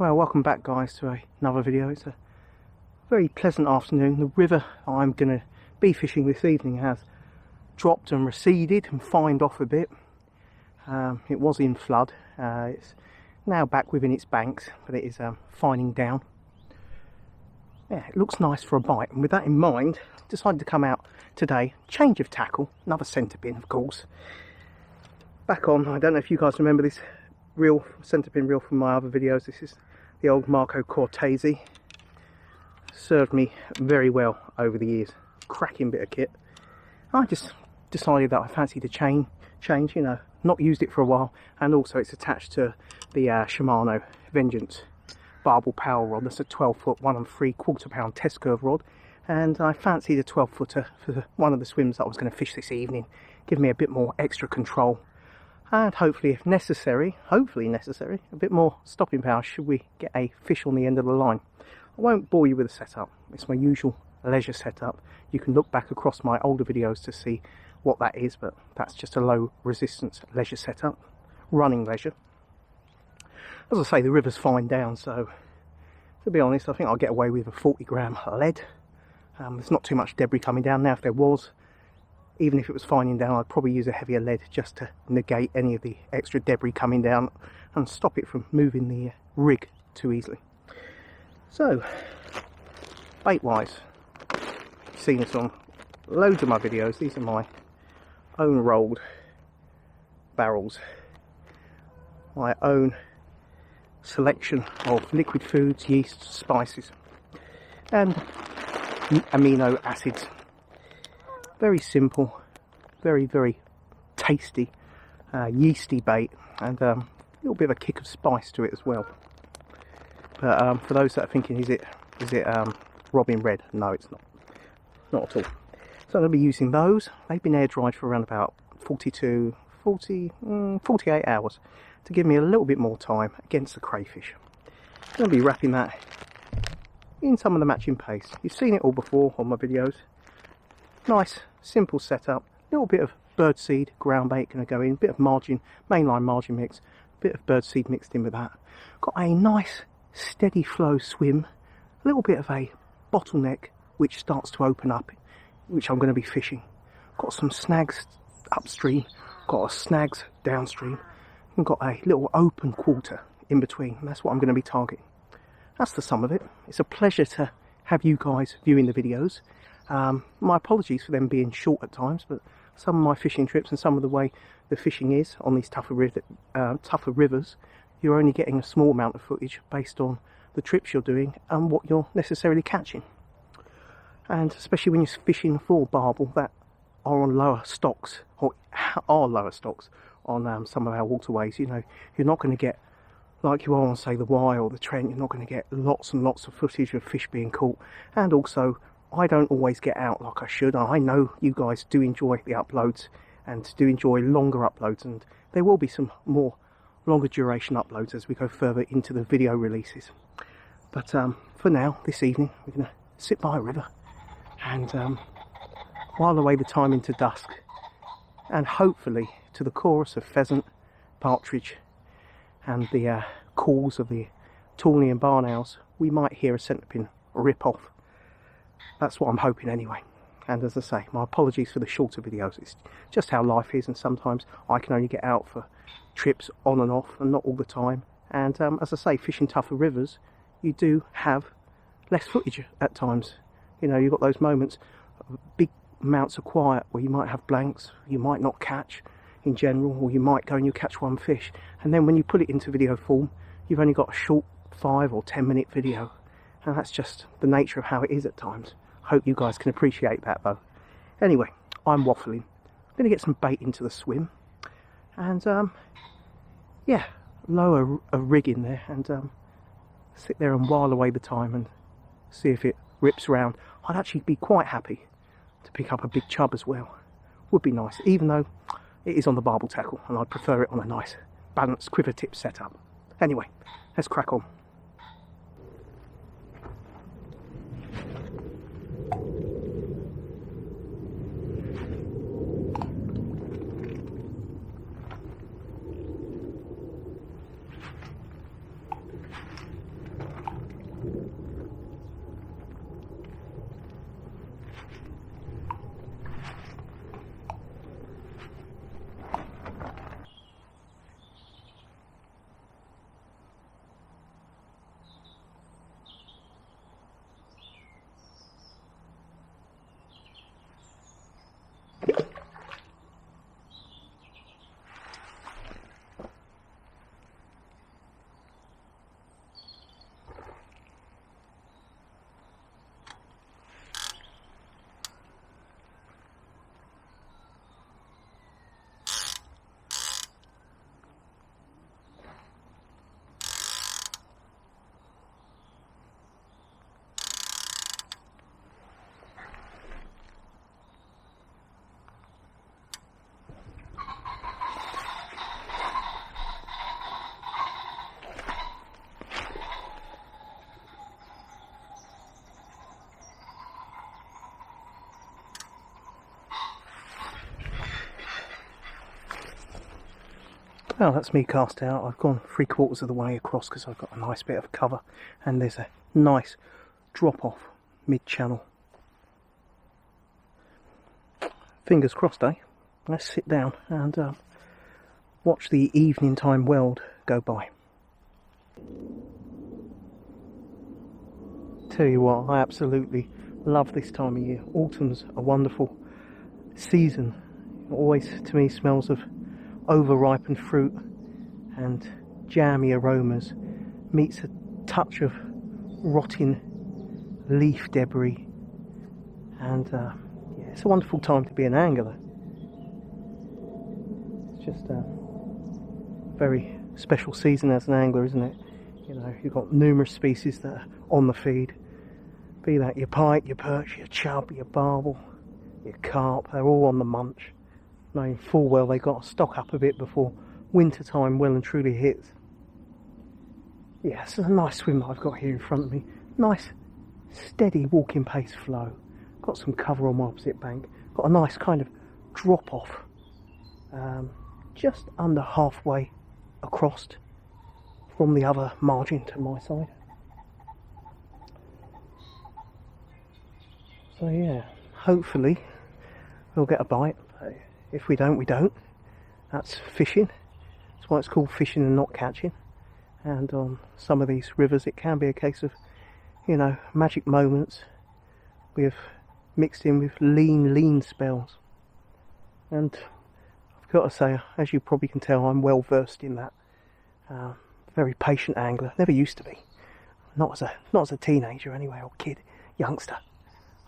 Well, welcome back guys to another video. It's a very pleasant afternoon. The river I'm going to be fishing this evening has dropped and receded and fined off a bit. It was in flood. It's now back within its banks, but it is fining down. Yeah, it looks nice for a bite, and with that in mind, decided to come out today. Change of tackle, another centre pin of course. Back on, I don't know if you guys remember this reel, centre pin reel from my other videos. This is the old Marco Cortese. Served me very well over the years. Cracking bit of kit. I just decided that I fancied a change, you know, not used it for a while, and also it's attached to the Shimano Vengeance barbel power rod. That's a 12-foot 1 3/4 pound test curve rod, and I fancied a 12-footer for one of the swims that I was going to fish this evening. Give me a bit more extra control, and hopefully, if necessary, a bit more stopping power should we get a fish on the end of the line. I won't bore you with the setup. It's my usual leisure setup. You can look back across my older videos to see what that is, but that's just a low resistance leisure setup, running leisure. As I say, the river's fine down, so to be honest, I think I'll get away with a 40-gram lead. There's not too much debris coming down now. If there was, even if it was fining down, I'd probably use a heavier lead just to negate any of the extra debris coming down and stop it from moving the rig too easily. So, bait-wise, you've seen this on loads of my videos. These are my own rolled barrels, my own selection of liquid foods, yeast, spices, and amino acids. Very simple, very tasty, yeasty bait, and a little bit of a kick of spice to it as well. But for those that are thinking, is it Robin Red? No, it's not at all. So I'm going to be using those. They've been air dried for around about 48 hours to give me a little bit more time against the crayfish. I'm going to be wrapping that in some of the matching paste. You've seen it all before on my videos. Nice, simple setup. A little bit of birdseed ground bait going to go in. A bit of mainline margin mix. A bit of birdseed mixed in with that. Got a nice steady flow swim. A little bit of a bottleneck which starts to open up, which I'm going to be fishing. Got some snags upstream. Got a snags downstream. And got a little open quarter in between. And that's what I'm going to be targeting. That's the sum of it. It's a pleasure to have you guys viewing the videos. My apologies for them being short at times, but some of my fishing trips and some of the way the fishing is on these tougher rivers, you're only getting a small amount of footage based on the trips you're doing and what you're necessarily catching. And especially when you're fishing for barbel that are on lower stocks, or are lower stocks on some of our waterways, you know, you're not going to get, like you are on, say, the Wye or the Trent, you're not going to get lots and lots of footage of fish being caught. And also, I don't always get out like I should. I know you guys do enjoy the uploads and do enjoy longer uploads, and there will be some more longer duration uploads as we go further into the video releases. But for now, this evening, we're going to sit by a river and while away the time into dusk, and hopefully to the chorus of pheasant, partridge and the calls of the tawny and barn owls, we might hear a centre pin rip off. That's what I'm hoping anyway. And as I say, my apologies for the shorter videos. It's just how life is, and sometimes I can only get out for trips on and off and not all the time. And as I say, fishing tougher rivers, you do have less footage at times. You know, you've got those moments of big amounts of quiet where you might have blanks, you might not catch in general, or you might go and you catch one fish, and then when you put it into video form, you've only got a short 5 or 10 minute video, and that's just the nature of how it is at times. Hope you guys can appreciate that though. Anyway, I'm waffling. I'm going to get some bait into the swim, and yeah, lower a rig in there and sit there and while away the time and see if it rips around. I'd actually be quite happy to pick up a big chub as well. Would be nice, even though it is on the barbel tackle, and I'd prefer it on a nice balanced quiver tip setup. Anyway, let's crack on. Well, that's me cast out. I've gone 3/4 of the way across because I've got a nice bit of cover, and there's a nice drop off mid-channel. Fingers crossed, eh? Let's sit down and watch the evening time world go by. Tell you what, I absolutely love this time of year. Autumn's a wonderful season. It always, to me, smells of over-ripened fruit and jammy aromas, meets a touch of rotting leaf debris, and yeah, it's a wonderful time to be an angler. It's just a very special season as an angler, isn't it? You know, you've got numerous species that are on the feed, be that your pike, your perch, your chub, your barbel, your carp, they're all on the munch, knowing full well they've got to stock up a bit before winter time well and truly hits. Yeah, it's a nice swim that I've got here in front of me. Nice, steady walking pace flow. Got some cover on my opposite bank. Got a nice kind of drop off, just under halfway across from the other margin to my side. So yeah, hopefully we'll get a bite. If we don't, we don't. That's fishing. That's why it's called fishing and not catching. And on some of these rivers it can be a case of, you know, magic moments with mixed in with lean spells. And I've got to say, as you probably can tell, I'm well versed in that. Very patient angler. Never used to be. Not as a teenager anyway, or kid, youngster.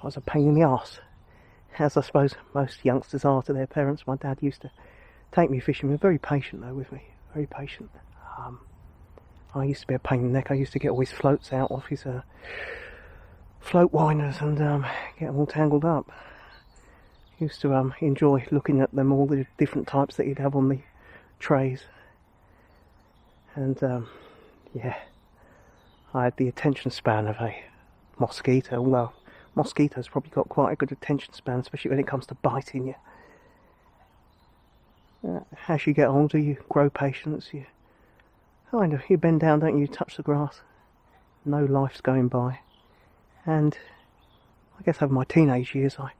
I was a pain in the arse, as I suppose most youngsters are to their parents. My dad used to take me fishing. He was very patient though with me, very patient. I used to be a pain in the neck. I used to get all his floats out off his float winders and get them all tangled up. Used to enjoy looking at them, all the different types that he'd have on the trays. And yeah, I had the attention span of a mosquito, although mosquitoes probably got quite a good attention span, especially when it comes to biting you. As you get older, you grow patience, you bend down, don't you, touch the grass. No life's going by. And I guess over my teenage years, I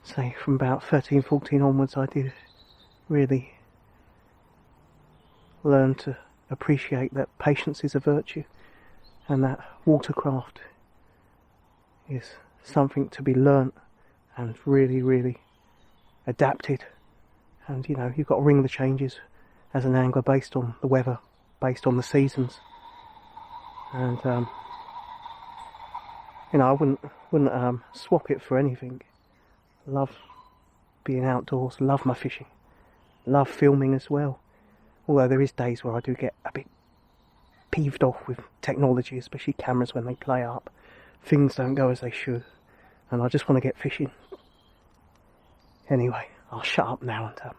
say from about 13, 14 onwards, I did really learn to appreciate that patience is a virtue, and that watercraft is something to be learnt and really adapted. And you know, you've got to ring the changes as an angler based on the weather, based on the seasons. And you know, I wouldn't swap it for anything. Love being outdoors, love my fishing, love filming as well. Although there is days where I do get a bit peeved off with technology, especially cameras when they play up. Things don't go as they should, and I just want to get fishing. Anyway, I'll shut up now and I'm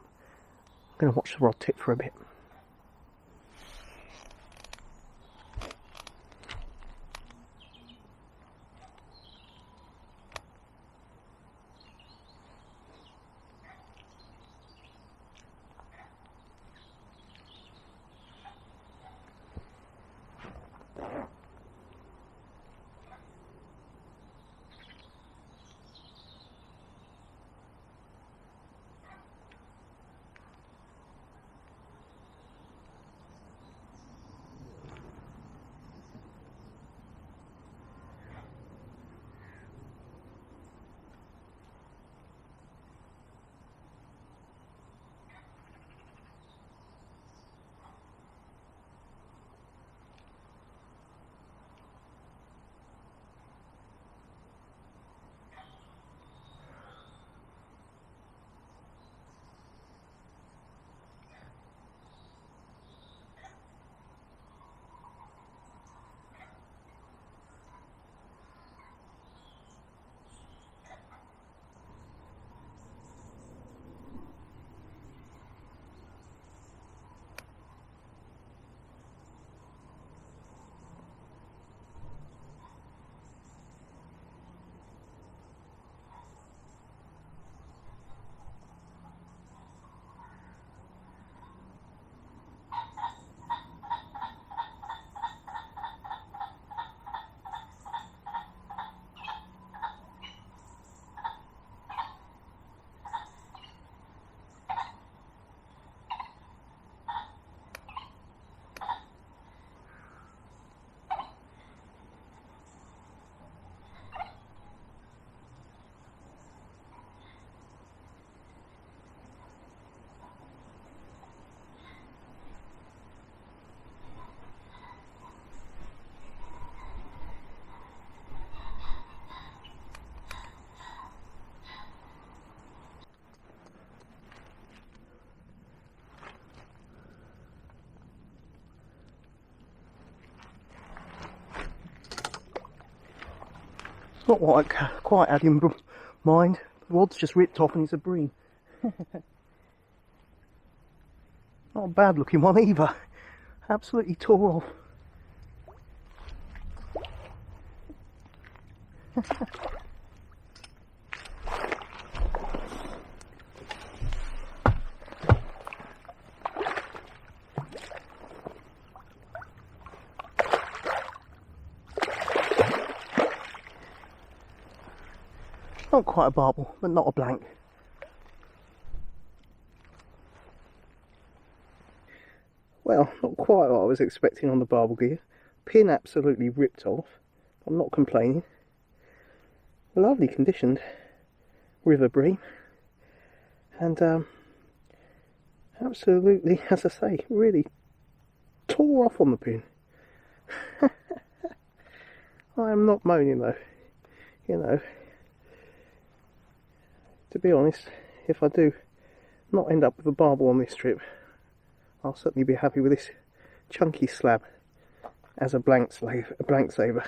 going to watch the rod tip for a bit. Not what I quite had in mind. The rod's just ripped off and it's a bream. Not a bad looking one either. Absolutely tore off. Not quite a barbel, but not a blank. Well, not quite what I was expecting on the barbel gear. Pin absolutely ripped off. I'm not complaining. Lovely conditioned river bream. And absolutely, as I say, really tore off on the pin. I am not moaning though, you know. To be honest, if I do not end up with a barbel on this trip, I'll certainly be happy with this chunky slab as a blank saver.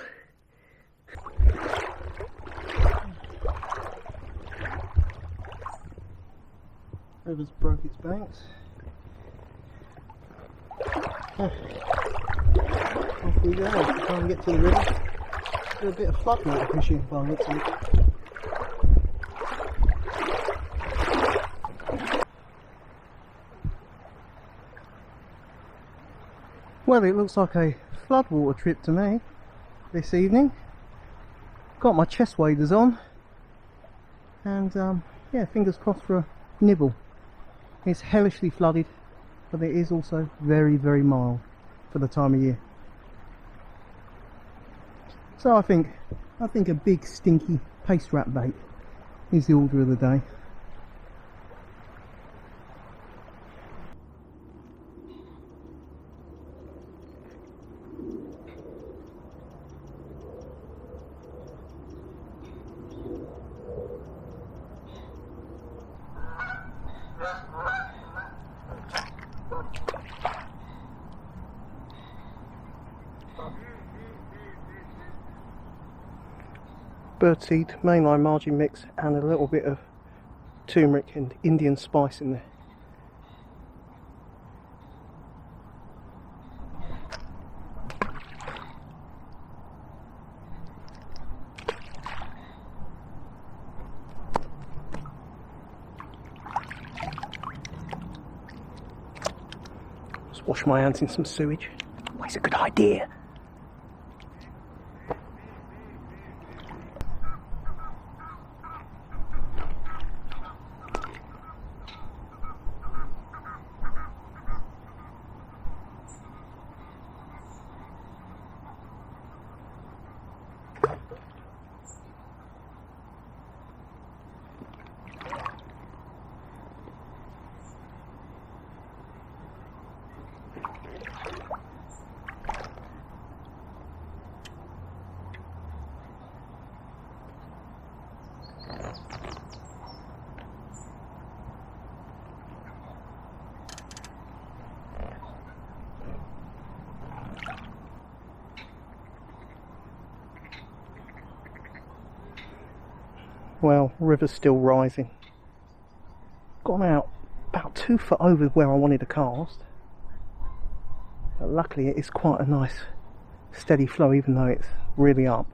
River's broke its banks. Off we go, try and get to the river. Do a bit of floodwater fishing by the looks of it. Well, it looks like a floodwater trip to me this evening. Got my chest waders on, and yeah, fingers crossed for a nibble. It's hellishly flooded, but it is also very, very mild for the time of year. So I think a big stinky paste wrap bait is the order of the day. Birdseed, mainline margin mix, and a little bit of turmeric and Indian spice in there. Just wash my hands in some sewage. Always a good idea. Well, river's still rising. Gone out about 2 foot over where I wanted to cast. But luckily it is quite a nice steady flow, even though it's really up.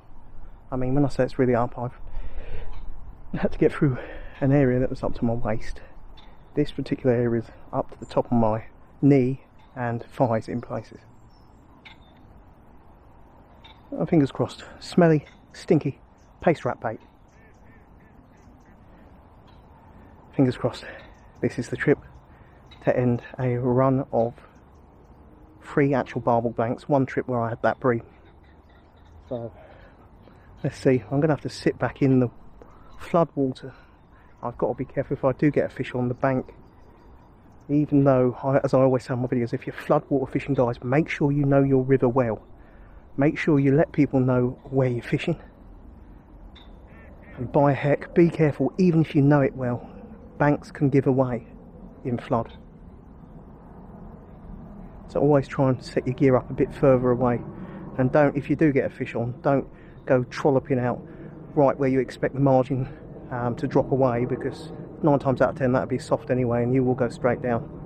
I mean, when I say it's really up, I've had to get through an area that was up to my waist. This particular area is up to the top of my knee and thighs in places. Fingers crossed. Smelly, stinky paste wrap bait. Fingers crossed. This is the trip to end a run of 3 actual barbel blanks. One trip where I had that bream. So let's see. I'm going to have to sit back in the flood water. I've got to be careful if I do get a fish on the bank. Even though, as I always say in my videos, if you're floodwater fishing guys, make sure you know your river well. Make sure you let people know where you're fishing. And by heck, be careful even if you know it well. Banks can give away in flood. So always try and set your gear up a bit further away. And don't, if you do get a fish on, don't go trolloping out right where you expect the margin to drop away, because 9 times out of 10 that would be soft anyway and you will go straight down.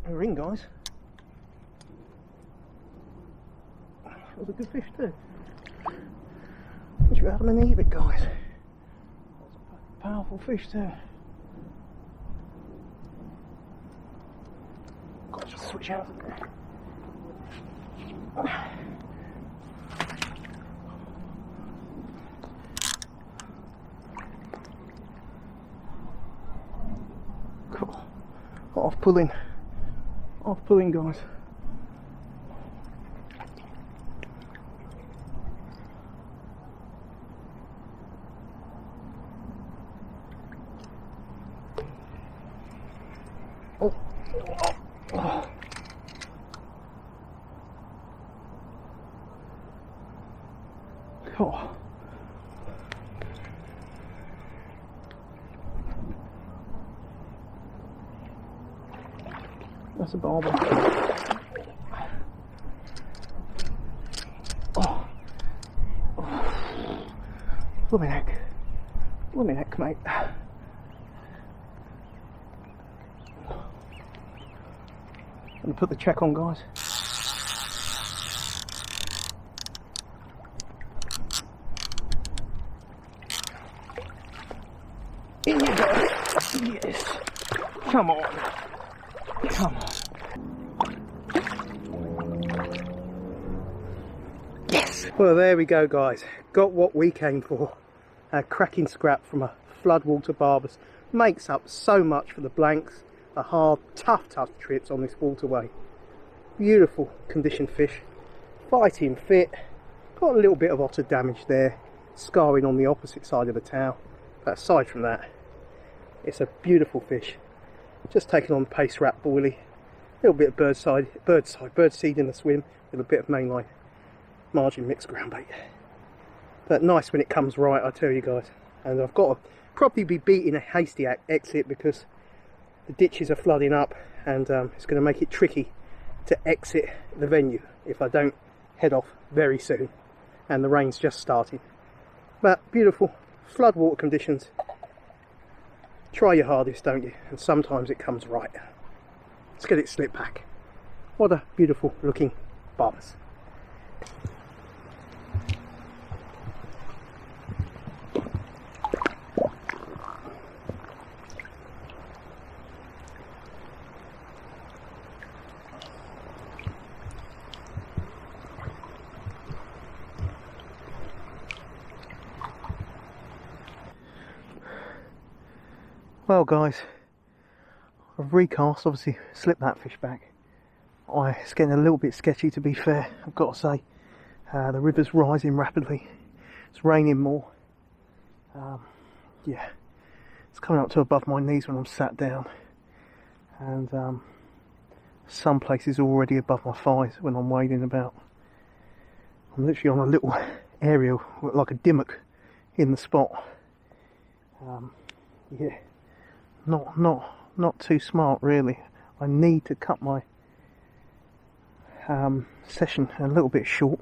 A ring, guys. That was a good fish too. Wish we had them in the guys. That's a powerful fish too. Got to switch out. Cool. Off pulling, guys. Oh. Oh. Oh. That's a barbel. Oh. Oh. Blooming heck, mate. I'm gonna put the check on, guys. In you go. Yes. Come on. Come on. Yes! Well, there we go, guys. Got what we came for. A cracking scrap from a Flood Water Barbel. Makes up so much for the blanks, the hard, tough trips on this waterway. Beautiful conditioned fish. Fighting fit. Got a little bit of otter damage there. Scarring on the opposite side of the tail. But aside from that, it's a beautiful fish. Just taken on pace wrap boilie, a little bit of bird seed in the swim with a bit of mainline margin mixed groundbait. But nice when it comes right, I tell you guys. And I've got to probably be beating a hasty exit because the ditches are flooding up, and it's going to make it tricky to exit the venue if I don't head off very soon. And the rain's just starting. But beautiful flood water conditions. Try your hardest, don't you? And sometimes it comes right. Let's get it slipped back. What a beautiful looking barbel. Well guys, I've recast, obviously slipped that fish back. It's getting a little bit sketchy, to be fair, I've got to say. The river's rising rapidly, it's raining more. Yeah, it's coming up to above my knees when I'm sat down, and some places already above my thighs when I'm wading about. I'm literally on a little area like a dimmock in the spot. Yeah, not too smart really. I need to cut my session a little bit short,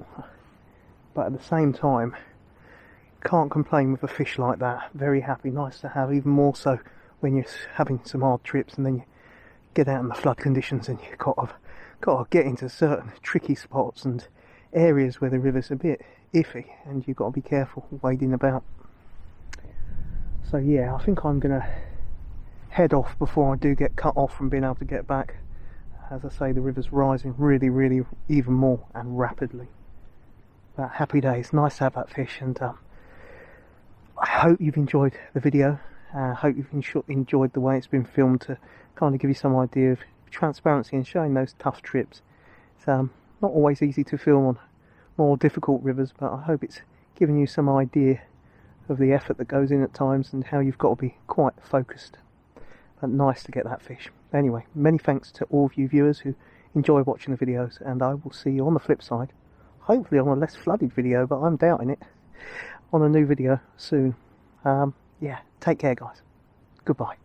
but at the same time can't complain with a fish like that. Very happy, nice to have, even more so when you're having some hard trips and then you get out in the flood conditions and you've got to get into certain tricky spots and areas where the river's a bit iffy and you've got to be careful wading about. So yeah, I think I'm gonna head off before I do get cut off from being able to get back. As I say, the river's rising really even more and rapidly. But happy days, nice to have that fish, and I hope you've enjoyed the video. I hope you've enjoyed the way it's been filmed to kind of give you some idea of transparency and showing those tough trips. It's not always easy to film on more difficult rivers, but I hope it's given you some idea of the effort that goes in at times and how you've got to be quite focused. But nice to get that fish. Anyway, many thanks to all of you viewers who enjoy watching the videos, and I will see you on the flip side, hopefully on a less flooded video, but I'm doubting it, on a new video soon. Yeah, take care guys. Goodbye.